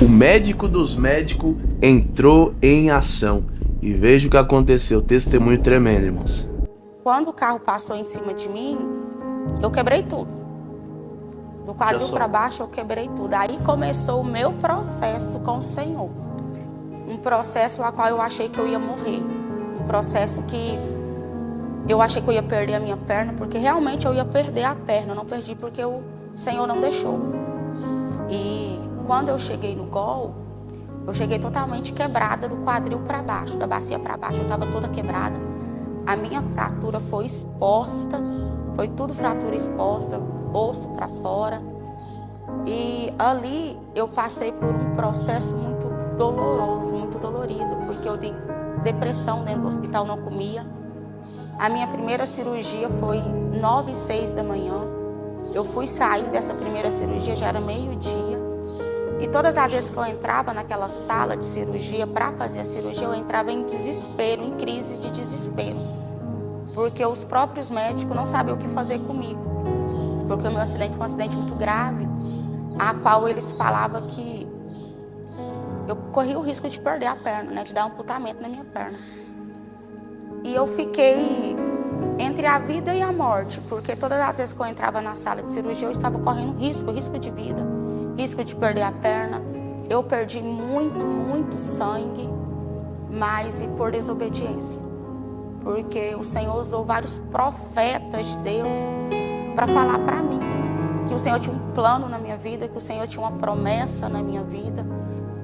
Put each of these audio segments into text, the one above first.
O médico dos médicos entrou em ação. E veja o que aconteceu. Testemunho tremendo, irmãos. Quando o carro passou em cima de mim, eu quebrei tudo. Do quadril para baixo, eu quebrei tudo. Aí começou o meu processo com o Senhor. Um processo a qual eu achei que eu ia morrer. Um processo que eu achei que eu ia perder a minha perna, porque realmente eu ia perder a perna. Eu não perdi porque o Senhor não deixou. E quando eu cheguei no Gol, eu cheguei totalmente quebrada do quadril para baixo, da bacia para baixo. Eu estava toda quebrada. A minha fratura foi exposta, foi tudo fratura exposta, osso para fora. E ali eu passei por um processo muito doloroso, muito dolorido, porque eu dei depressão dentro do hospital, não comia. A minha primeira cirurgia foi 9h06 da manhã. Eu fui sair dessa primeira cirurgia, já era meio-dia. E todas as vezes que eu entrava naquela sala de cirurgia para fazer a cirurgia, eu entrava em desespero, em crise de desespero. Porque os próprios médicos não sabiam o que fazer comigo. Porque o meu acidente foi um acidente muito grave, a qual eles falavam que eu corria o risco de perder a perna, né, de dar um amputamento na minha perna. E eu fiquei entre a vida e a morte, porque todas as vezes que eu entrava na sala de cirurgia, eu estava correndo risco de vida, risco de perder a perna. Eu perdi muito sangue, mas e por desobediência. Porque o Senhor usou vários profetas de Deus para falar para mim que o Senhor tinha um plano na minha vida, que o Senhor tinha uma promessa na minha vida,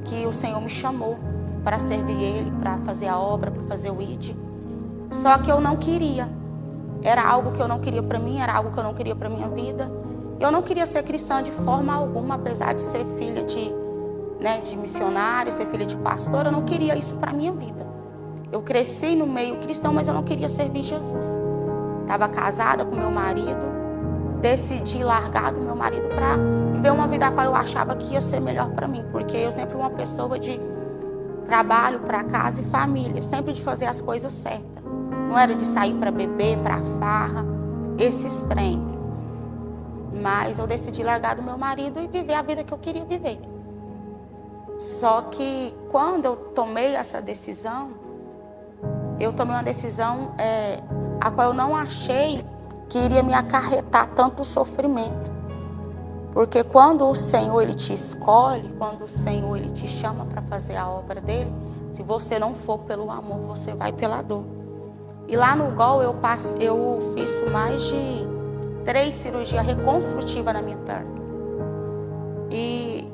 que o Senhor me chamou para servir Ele, para fazer a obra, para fazer o ID. Só que eu não queria. Era algo que eu não queria para mim, era algo que eu não queria para minha vida. Eu não queria ser cristã de forma alguma, apesar de ser filha de missionário, ser filha de pastor, eu não queria isso para minha vida. Eu cresci no meio cristão, mas eu não queria servir Jesus. Estava casada com meu marido, decidi largar do meu marido para viver uma vida a qual eu achava que ia ser melhor para mim, porque eu sempre fui uma pessoa de trabalho para casa e família, sempre de fazer as coisas certas. Não era de sair para beber, para farra, esses trem. Mas eu decidi largar do meu marido e viver a vida que eu queria viver. Só que quando eu tomei essa decisão, eu tomei uma decisão a qual eu não achei que iria me acarretar tanto sofrimento. Porque quando o Senhor ele te escolhe, quando o Senhor ele te chama para fazer a obra dele, se você não for pelo amor, você vai pela dor. E lá no Gol eu fiz mais de 3 cirurgias reconstrutivas na minha perna. E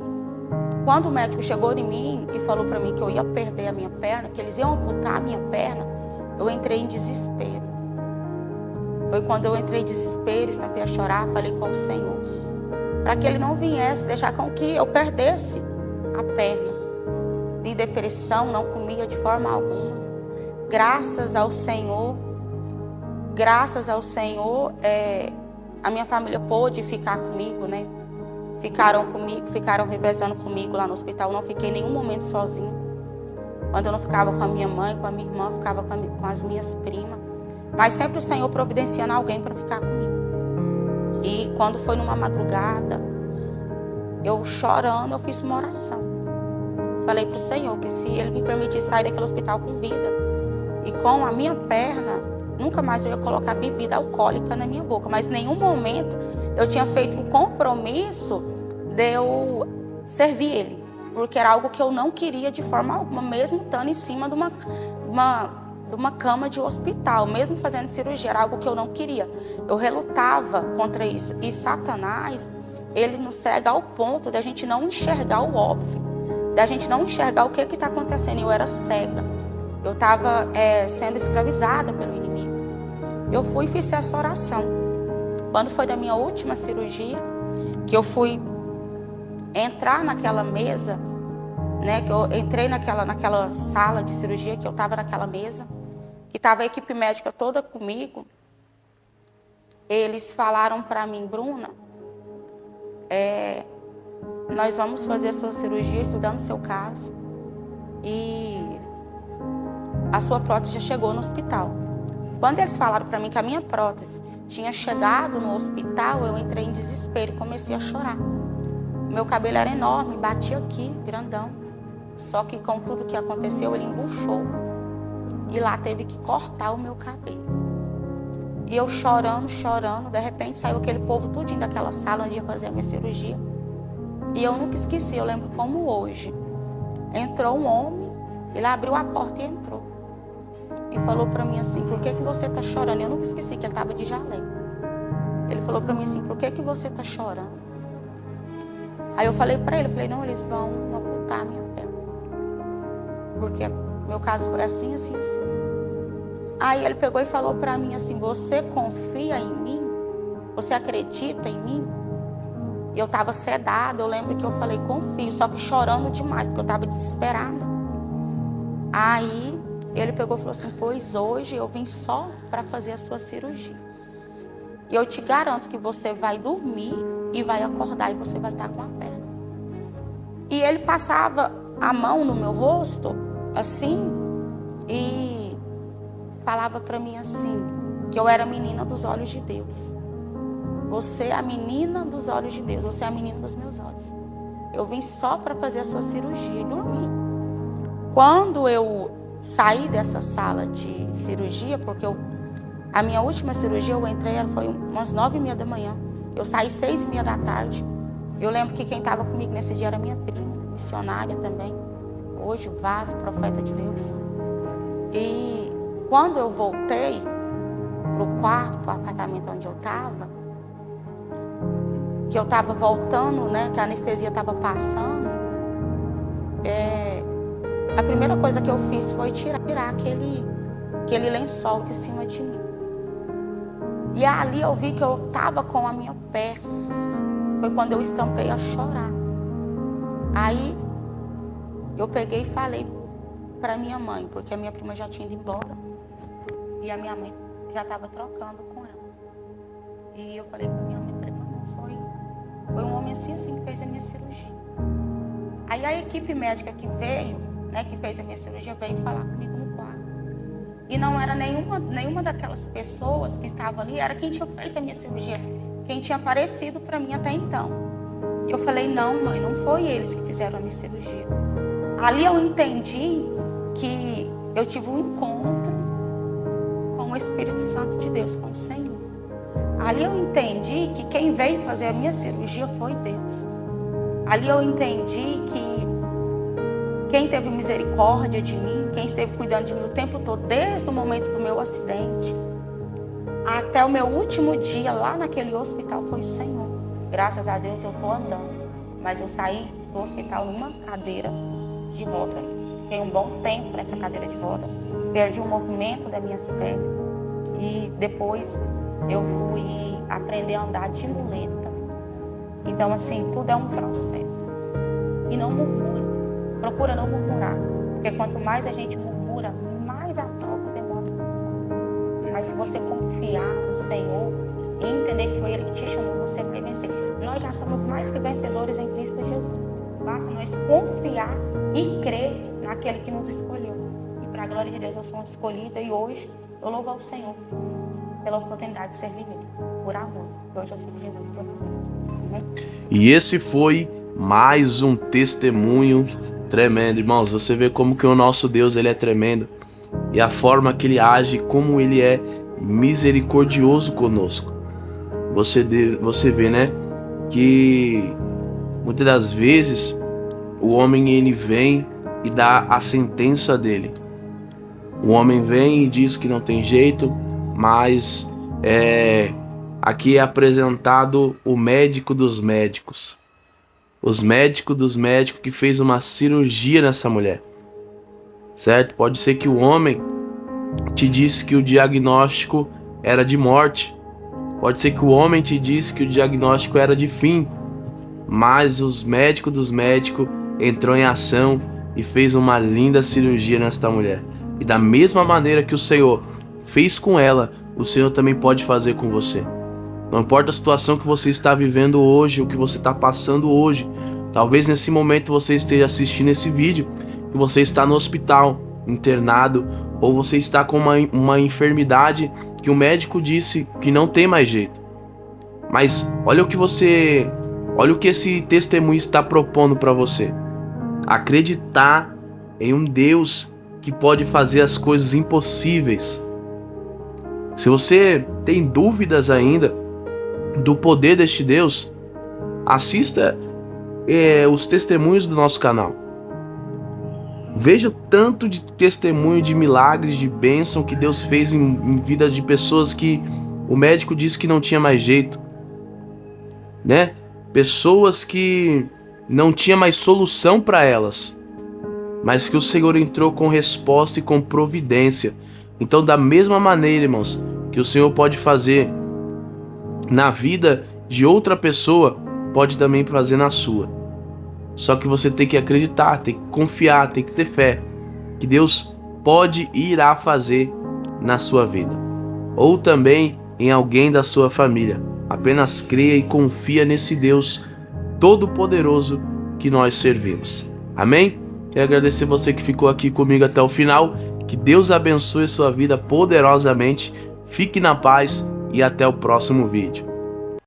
quando o médico chegou em mim e falou para mim que eu ia perder a minha perna, que eles iam amputar a minha perna, eu entrei em desespero. Foi quando eu entrei em desespero, estampei a chorar, falei com o Senhor, para que Ele não viesse deixar com que eu perdesse a perna. De depressão, não comia de forma alguma. Graças ao Senhor, a minha família pôde ficar comigo, né? Ficaram comigo, ficaram revezando comigo lá no hospital. Eu não fiquei em nenhum momento sozinha. Quando eu não ficava com a minha mãe, com a minha irmã, ficava com as minhas primas. Mas sempre o Senhor providenciando alguém para ficar comigo. E quando foi numa madrugada, eu chorando, eu fiz uma oração. Falei para o Senhor que se Ele me permitisse sair daquele hospital com vida e com a minha perna, nunca mais eu ia colocar bebida alcoólica na minha boca. Mas em nenhum momento eu tinha feito um compromisso de eu servir Ele. Porque era algo que eu não queria de forma alguma, mesmo estando em cima de uma cama de hospital, mesmo fazendo cirurgia, era algo que eu não queria. Eu relutava contra isso. E Satanás, ele nos cega ao ponto de a gente não enxergar o óbvio, da gente não enxergar o que está acontecendo. Eu era cega. Eu estava sendo escravizada pelo inimigo. Eu fui e fiz essa oração. Quando foi da minha última cirurgia, que eu fui entrar naquela mesa, né, que eu entrei naquela sala de cirurgia, que eu estava naquela mesa, que estava a equipe médica toda comigo, eles falaram para mim, Bruna, nós vamos fazer a sua cirurgia, estudamos seu caso, e a sua prótese já chegou no hospital. Quando eles falaram para mim que a minha prótese tinha chegado no hospital, eu entrei em desespero e comecei a chorar. Meu cabelo era enorme, batia aqui, grandão. Só que com tudo que aconteceu, ele embuchou. E lá teve que cortar o meu cabelo. E eu chorando, de repente saiu aquele povo tudinho daquela sala onde ia fazer a minha cirurgia. E eu nunca esqueci, eu lembro como hoje. Entrou um homem, ele abriu a porta e entrou. E falou pra mim assim, por que você tá chorando? Eu nunca esqueci que ele tava de jaleco. Ele falou pra mim assim, por que você tá chorando? Aí eu falei pra ele, não, eles vão amputar a minha perna. Porque meu caso foi assim, assim, assim. Aí ele pegou e falou pra mim assim, você confia em mim? Você acredita em mim? E eu tava sedada, eu lembro que eu falei, confio, só que chorando demais, porque eu tava desesperada. Aí ele pegou e falou assim, pois hoje eu vim só para fazer a sua cirurgia. E eu te garanto que você vai dormir e vai acordar e você vai estar com a perna. E ele passava a mão no meu rosto, assim, e falava para mim assim, que eu era a menina dos olhos de Deus. Você é a menina dos olhos de Deus, você é a menina dos meus olhos. Eu vim só para fazer a sua cirurgia e dormir. Quando eu saí dessa sala de cirurgia, porque a minha última cirurgia, eu entrei, ela foi umas 9h30 da manhã. Eu saí 6h30 da tarde. Eu lembro que quem estava comigo nesse dia era minha prima, missionária também. Hoje, o Vaso, profeta de Deus. E quando eu voltei para o quarto, para o apartamento onde eu estava, que eu estava voltando, né, que a anestesia estava passando, a primeira coisa que eu fiz foi tirar aquele lençol de cima de mim. E ali eu vi que eu estava com a minha perna. Foi quando eu estampei a chorar. Aí eu peguei e falei para minha mãe, porque a minha prima já tinha ido embora. E a minha mãe já estava trocando com ela. E eu falei para minha mãe, foi um homem assim que fez a minha cirurgia. Aí a equipe médica que veio, né, que fez a minha cirurgia, veio falar comigo no quarto. E não era nenhuma daquelas pessoas que estavam ali, era quem tinha feito a minha cirurgia, quem tinha aparecido para mim até então. E eu falei, não, mãe, não foi eles que fizeram a minha cirurgia. Ali eu entendi que eu tive um encontro com o Espírito Santo de Deus, com o Senhor. Ali eu entendi que quem veio fazer a minha cirurgia foi Deus. Ali eu entendi que quem teve misericórdia de mim, quem esteve cuidando de mim o tempo todo, desde o momento do meu acidente até o meu último dia lá naquele hospital, foi o Senhor. Graças a Deus eu estou andando, mas eu saí do hospital numa cadeira de roda. Fiquei um bom tempo nessa cadeira de roda, perdi o movimento das minhas pernas e depois eu fui aprender a andar de muleta. Então, assim, tudo é um processo. E não murmure. Procura não murmurar. Porque quanto mais a gente murmura, mais a prova demora a passar. Mas se você confiar no Senhor e entender que foi Ele que te chamou, você vai vencer. Nós já somos mais que vencedores em Cristo Jesus. Basta nós confiar e crer naquele que nos escolheu. E para a glória de Deus, eu sou uma escolhida e hoje eu louvo ao Senhor pela oportunidade de servir Ele, por amor. Hoje eu sirvo Jesus por amor. E esse foi mais um testemunho tremendo, irmãos. Você vê como que o nosso Deus, ele é tremendo. E a forma que ele age, como ele é misericordioso conosco. Você vê, né, que muitas das vezes o homem, ele vem e dá a sentença dele. O homem vem e diz que não tem jeito, mas aqui é apresentado o médico dos médicos. Os médicos dos médicos que fez uma cirurgia nessa mulher. Certo? Pode ser que o homem te disse que o diagnóstico era de morte. Pode ser que o homem te disse que o diagnóstico era de fim. Mas os médicos dos médicos entrou em ação e fez uma linda cirurgia nesta mulher. E da mesma maneira que o Senhor fez com ela, o Senhor também pode fazer com você. Não importa a situação que você está vivendo hoje, o que você está passando hoje. Talvez nesse momento você esteja assistindo esse vídeo e você está no hospital, internado, ou você está com uma enfermidade que o médico disse que não tem mais jeito. Mas olha o que você Olha o que esse testemunho está propondo para você. Acreditar em um Deus que pode fazer as coisas impossíveis. Se você tem dúvidas ainda do poder deste Deus, assista os testemunhos do nosso canal. Veja o tanto de testemunho de milagres, de bênção que Deus fez em vida de pessoas que o médico disse que não tinha mais jeito, né? Pessoas que não tinha mais solução para elas, mas que o Senhor entrou com resposta e com providência. Então, da mesma maneira, irmãos, que o Senhor pode fazer na vida de outra pessoa, pode também fazer na sua. Só que você tem que acreditar, tem que confiar, tem que ter fé que Deus pode e irá fazer na sua vida, ou também em alguém da sua família. Apenas creia e confia nesse Deus todo-poderoso que nós servimos. Amém? Quero agradecer você que ficou aqui comigo até o final. Que Deus abençoe sua vida poderosamente. Fique na paz e até o próximo vídeo.